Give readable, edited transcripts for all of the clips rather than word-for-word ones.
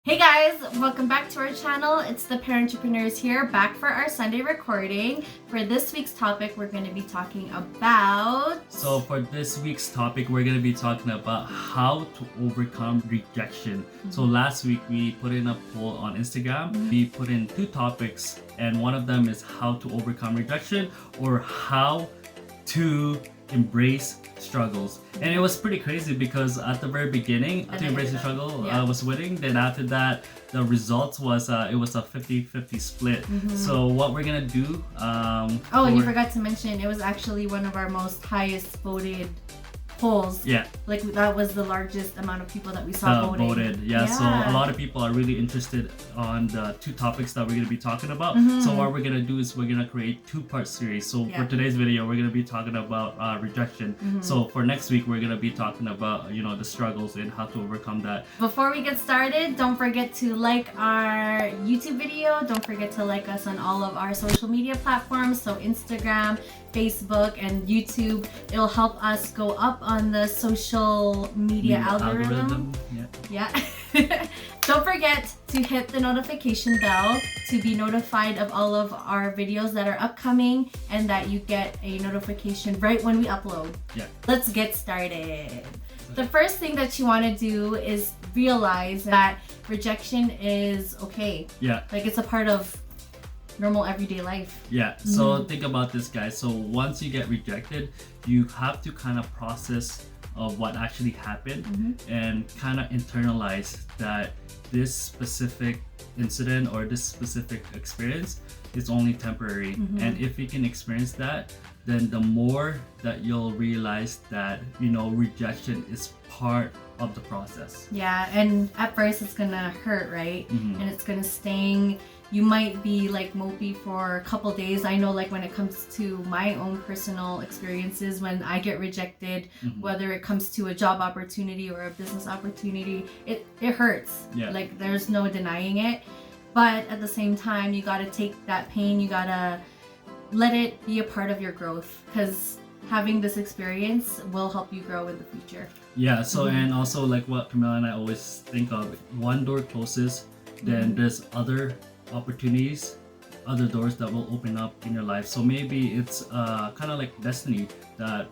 Hey guys, welcome back to our channel. It's the Parentrepreneurs here, back for our Sunday recording. For this week's topic, we're going to be talking about... So for this week's topic, we're going to be talking about how to overcome rejection. So last week, we put in a poll on Instagram. We put in two topics, and one of them is how to overcome rejection or how to embrace struggles. And it was pretty crazy because at the very beginning, to embrace the struggle, I was winning. Then after that, the results was it was a 50-50 split. So what we're gonna do and you forgot to mention, it was actually one of our most highest voted polls. Yeah, like that was the largest amount of people that we saw voted. Yeah, so a lot of people are really interested on the two topics that we're going to be talking about. So what we're going to do is we're going to create two-part series. So for today's video, we're going to be talking about rejection. So for next week, we're going to be talking about the struggles and how to overcome that. Before we get started, don't forget to like our YouTube video. Don't forget to like us on all of our social media platforms, so Instagram, Facebook, and YouTube. It'll help us go up on the social media algorithm. Yeah. Don't forget to hit the notification bell to be notified of all of our videos that are upcoming and that you get a notification right when we upload. Yeah. Let's get started. The first thing that you want to do is realize that rejection is okay. Yeah. Like it's a part of normal everyday life. Yeah, so think about this, guys. So once you get rejected, you have to kind of process what actually happened and kind of internalize that this specific incident or this specific experience is only temporary. And if you can experience that, then the more that you'll realize that rejection is part of the process. Yeah, and at first it's gonna hurt, right? And it's gonna sting. You might be like mopey for a couple days. I know, like when it comes to my own personal experiences, when I get rejected, whether it comes to a job opportunity or a business opportunity, it hurts. Yeah. Like there's no denying it. But at the same time, you gotta take that pain, you gotta let it be a part of your growth, because having this experience will help you grow in the future. Yeah, so and also like what Camila and I always think of, one door closes, then there's other opportunities, other doors that will open up in your life. So maybe it's kind of like destiny that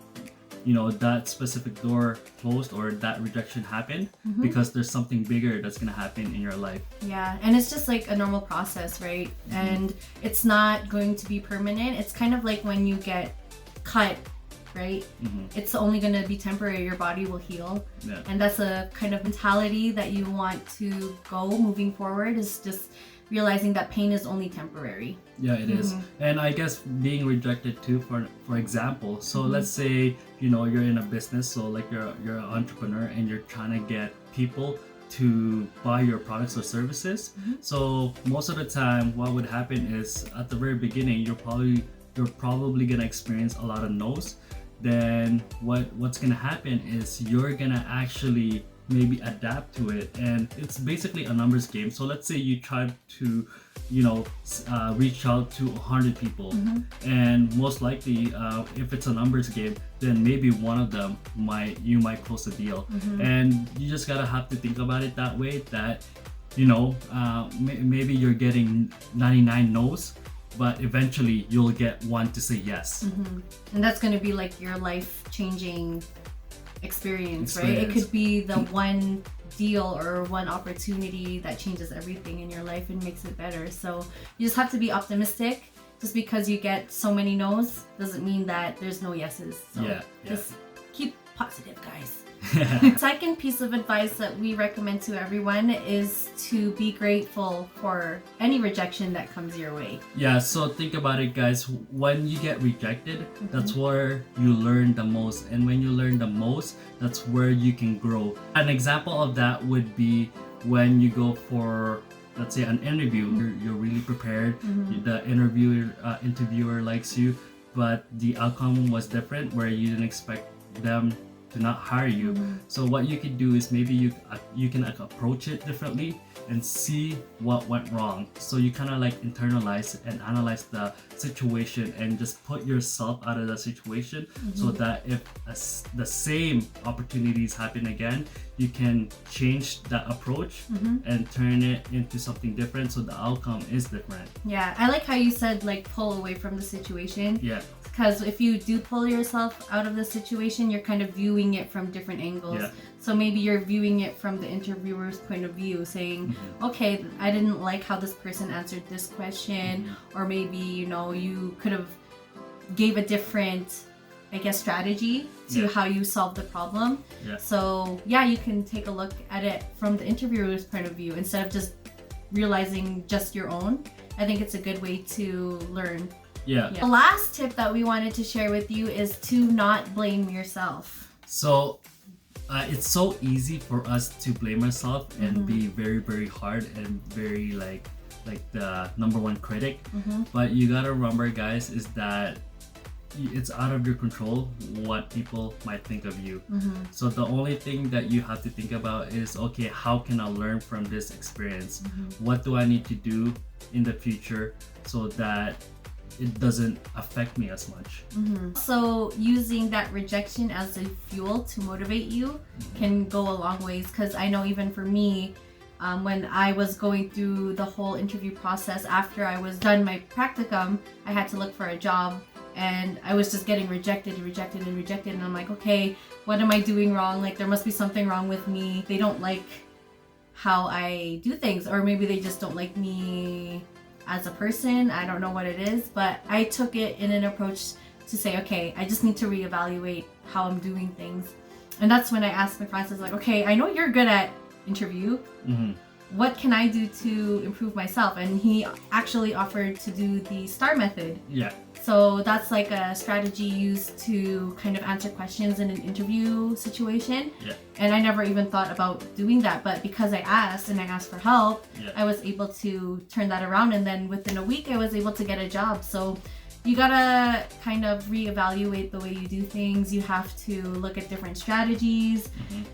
that specific door closed or that rejection happened because there's something bigger that's gonna happen in your life. Yeah, and it's just like a normal process, right? And it's not going to be permanent. It's kind of like when you get cut, right? It's only going to be temporary. Your body will heal. Yeah. And that's a kind of mentality that you want to go moving forward, is just realizing that pain is only temporary. Yeah, it is. And I guess being rejected too, for example, so let's say you're in a business, so like you're an entrepreneur and you're trying to get people to buy your products or services. So most of the time what would happen is at the very beginning you're probably gonna experience a lot of no's. Then what's gonna happen is you're gonna actually maybe adapt to it, and it's basically a numbers game. So let's say you try to reach out to 100 people, and most likely if it's a numbers game, then maybe one of them you might close a deal. And you just gotta have to think about it that way, that maybe you're getting 99 no's, but eventually you'll get one to say yes. And that's going to be like your life-changing experience, right? It could be the one deal or one opportunity that changes everything in your life and makes it better. So you just have to be optimistic. Just because you get so many no's doesn't mean that there's no yeses. So just keep positive, guys. Second piece of advice that we recommend to everyone is to be grateful for any rejection that comes your way. Yeah, so think about it, guys. When you get rejected, that's where you learn the most. And when you learn the most, that's where you can grow. An example of that would be when you go for, let's say, an interview. You're really prepared. The interviewer likes you, but the outcome was different, where you didn't expect them not hire you. So what you can do is maybe you can like approach it differently and see what went wrong. So you kind of like internalize and analyze the situation and just put yourself out of the situation, so that if the same opportunities happen again, you can change that approach and turn it into something different, so the outcome is different. Yeah, I like how you said like pull away from the situation. Yeah. Because if you do pull yourself out of the situation, you're kind of viewing it from different angles. Yeah. So maybe you're viewing it from the interviewer's point of view, saying, okay, I didn't like how this person answered this question, or maybe, you know, you could have gave a different, I guess, strategy to how you solve the problem. Yeah. So yeah, you can take a look at it from the interviewer's point of view instead of just realizing just your own. I think it's a good way to learn. Yeah. The last tip that we wanted to share with you is to not blame yourself. So it's so easy for us to blame ourselves and be very, very hard and very like the number one critic. But you gotta remember, guys, is that it's out of your control what people might think of you. So the only thing that you have to think about is, okay, how can I learn from this experience? What do I need to do in the future so that it doesn't affect me as much? So using that rejection as a fuel to motivate you can go a long ways, because I know even for me, when I was going through the whole interview process after I was done my practicum, I had to look for a job, and I was just getting rejected and I'm like, okay, what am I doing wrong? Like, there must be something wrong with me. They don't like how I do things, or maybe they just don't like me as a person. I don't know what it is, but I took it in an approach to say, okay, I just need to reevaluate how I'm doing things. And that's when I asked my Francis, like, okay, I know you're good at interview. What can I do to improve myself? And he actually offered to do the STAR method. Yeah. So that's like a strategy used to kind of answer questions in an interview situation. Yeah. And I never even thought about doing that, but because I asked and I asked for help, I was able to turn that around, and then within a week I was able to get a job. So you gotta kind of reevaluate the way you do things. You have to look at different strategies.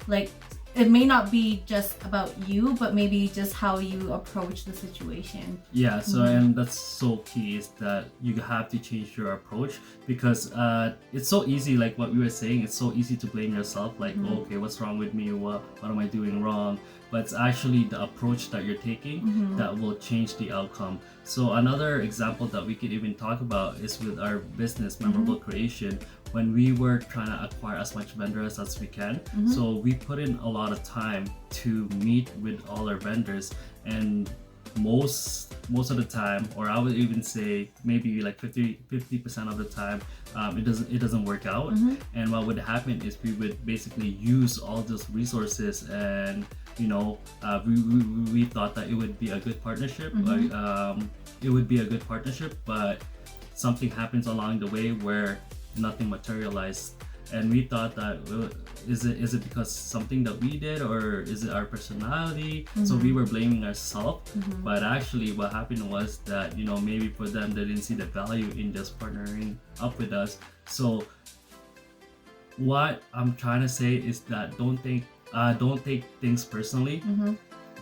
Like, it may not be just about you, but maybe just how you approach the situation. Yeah, so and that's so key, is that you have to change your approach, because it's so easy, like what we were saying, it's so easy to blame yourself, like, oh, okay, what's wrong with me? What am I doing wrong? But it's actually the approach that you're taking that will change the outcome. So another example that we could even talk about is with our business, Memorable Creation. When we were trying to acquire as much vendors as we can, so we put in a lot of time to meet with all our vendors, and most of the time, or I would even say maybe like 50% of the time, it doesn't work out. And what would happen is we would basically use all those resources, and you know, we thought that it would be a good partnership, but something happens along the way where nothing materialized, and we thought that, is it because something that we did, or is it our personality? So we were blaming ourselves, but actually what happened was that, you know, maybe for them, they didn't see the value in just partnering up with us. So what I'm trying to say is that don't take things personally.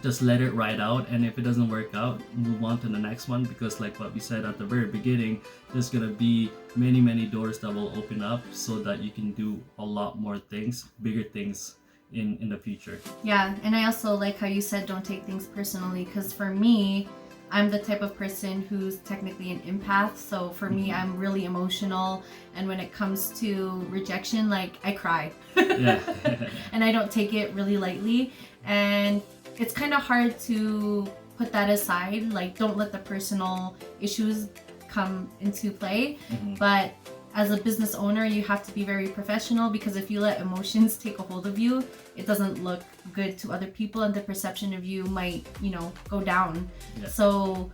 Just let it ride out, and if it doesn't work out, move on to the next one, because like what we said at the very beginning, there's gonna be many doors that will open up, so that you can do a lot more things, bigger things in the future. Yeah, and I also like how you said don't take things personally, because for me, I'm the type of person who's technically an empath. So for me, I'm really emotional, and when it comes to rejection, like, I cry. And I don't take it really lightly, and it's kind of hard to put that aside. Like, don't let the personal issues come into play. But as a business owner, you have to be very professional, because if you let emotions take a hold of you, it doesn't look good to other people, and the perception of you might, you know, go down. So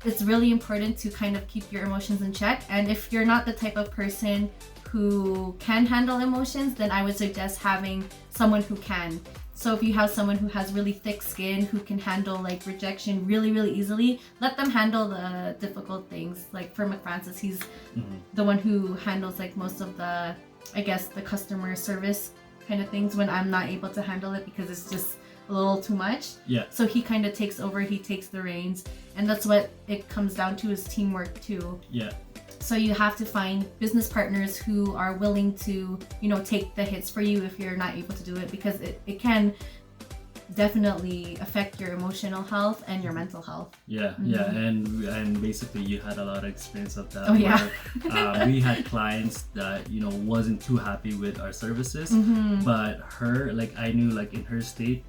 it's really important to kind of keep your emotions in check. And if you're not the type of person who can handle emotions, then I would suggest having someone who can. So if you have someone who has really thick skin, who can handle like rejection really easily, let them handle the difficult things. Like for McFrancis, he's the one who handles like most of the, I guess, the customer service kind of things when I'm not able to handle it because it's just a little too much. Yeah. So he kind of takes over, he takes the reins, and that's what it comes down to, is teamwork too. Yeah. So you have to find business partners who are willing to, you know, take the hits for you if you're not able to do it, because it can definitely affect your emotional health and your mental health. Yeah, yeah, and basically you had a lot of experience of that. Oh yeah. Where, we had clients that, you know, wasn't too happy with our services, but her, like, I knew, like, in her state,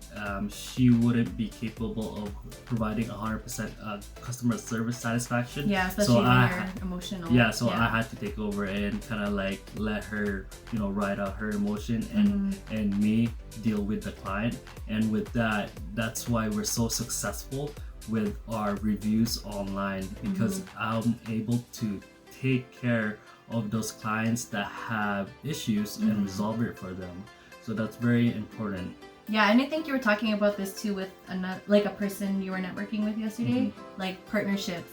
she wouldn't be capable of providing 100% customer service satisfaction. Yeah, especially when you're emotional. Yeah, so I had to take over and kind of like let her, you know, ride out her emotion and me deal with the client. And with that, that's why we're so successful with our reviews online, because I'm able to take care of those clients that have issues and resolve it for them. So that's very important. Yeah, and I think you were talking about this too with another, like a person you were networking with yesterday, like partnerships.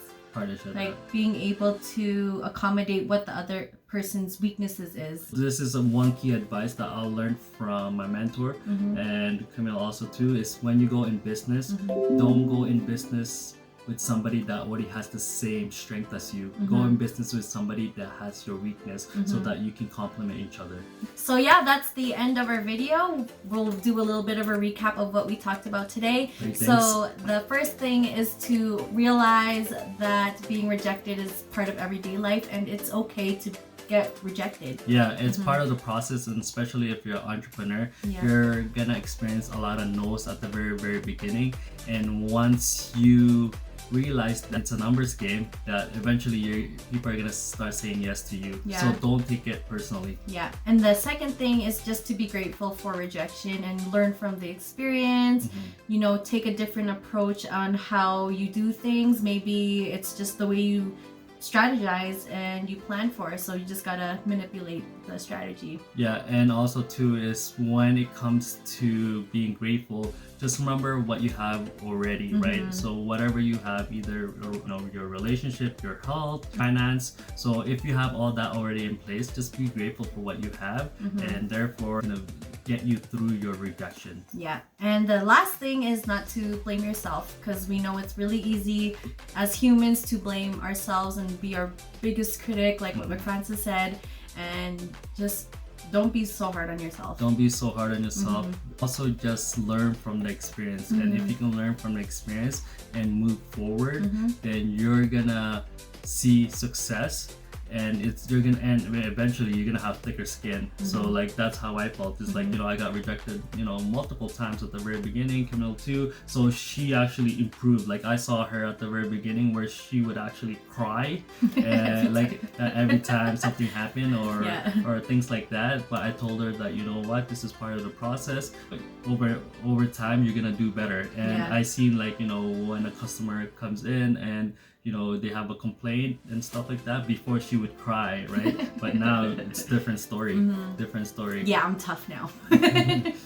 Like being able to accommodate what the other person's weaknesses is. This is one key advice that I'll learn from my mentor and Camille also too, is when you go in business, don't go in business with somebody that already has the same strength as you. Go in business with somebody that has your weakness so that you can complement each other. So yeah, that's the end of our video. We'll do a little bit of a recap of what we talked about today. So the first thing is to realize that being rejected is part of everyday life, and it's okay to get rejected. Yeah, it's part of the process, and especially if you're an entrepreneur, you're gonna experience a lot of no's at the very beginning, and once you realize that it's a numbers game, that eventually people are gonna start saying yes to you. So don't take it personally. Yeah, and the second thing is just to be grateful for rejection and learn from the experience. You know, take a different approach on how you do things. Maybe it's just the way you strategize and you plan for it, so you just gotta manipulate the strategy. Yeah, and also too is when it comes to being grateful, just remember what you have already, right? So whatever you have, either, you know, your relationship, your health, finance. So if you have all that already in place, just be grateful for what you have, and therefore, you know, get you through your rejection. Yeah, and the last thing is not to blame yourself, because we know it's really easy as humans to blame ourselves and be our biggest critic, like what McFrancis said, and just don't be so hard on yourself. Don't be so hard on yourself. Also, just learn from the experience, and if you can learn from the experience and move forward, then you're gonna see success, and eventually you're gonna have thicker skin. So like that's how I felt. It's like, you know, I got rejected, you know, multiple times at the very beginning. Camille too. So she actually improved. Like I saw her at the very beginning where she would actually cry and every time something happened or things like that. But I told her that, you know what, this is part of the process. Like over time you're gonna do better. And I seen, like, you know, when a customer comes in and, you know, they have a complaint and stuff like that, before she would cry, right? But now it's different story. Different story. Yeah, I'm tough now.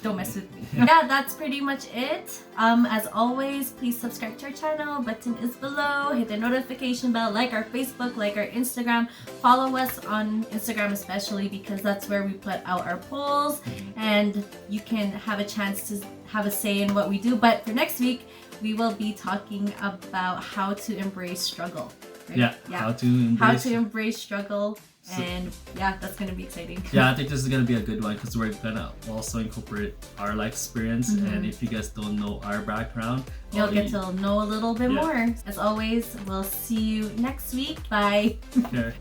Don't mess with me. Yeah, that's pretty much it. As always, please subscribe to our channel. Button is below. Hit the notification bell. Like our Facebook, like our Instagram. Follow us on Instagram especially, because that's where we put out our polls, and you can have a chance to have a say in what we do. But for next week, we will be talking about how to embrace struggle. Right? Yeah, how to embrace struggle. And yeah, that's gonna be exciting. Yeah, I think this is gonna be a good one, because we're gonna also incorporate our life experience, and if you guys don't know our background, you'll get to know a little bit more. As always, we'll see you next week. Bye. Okay.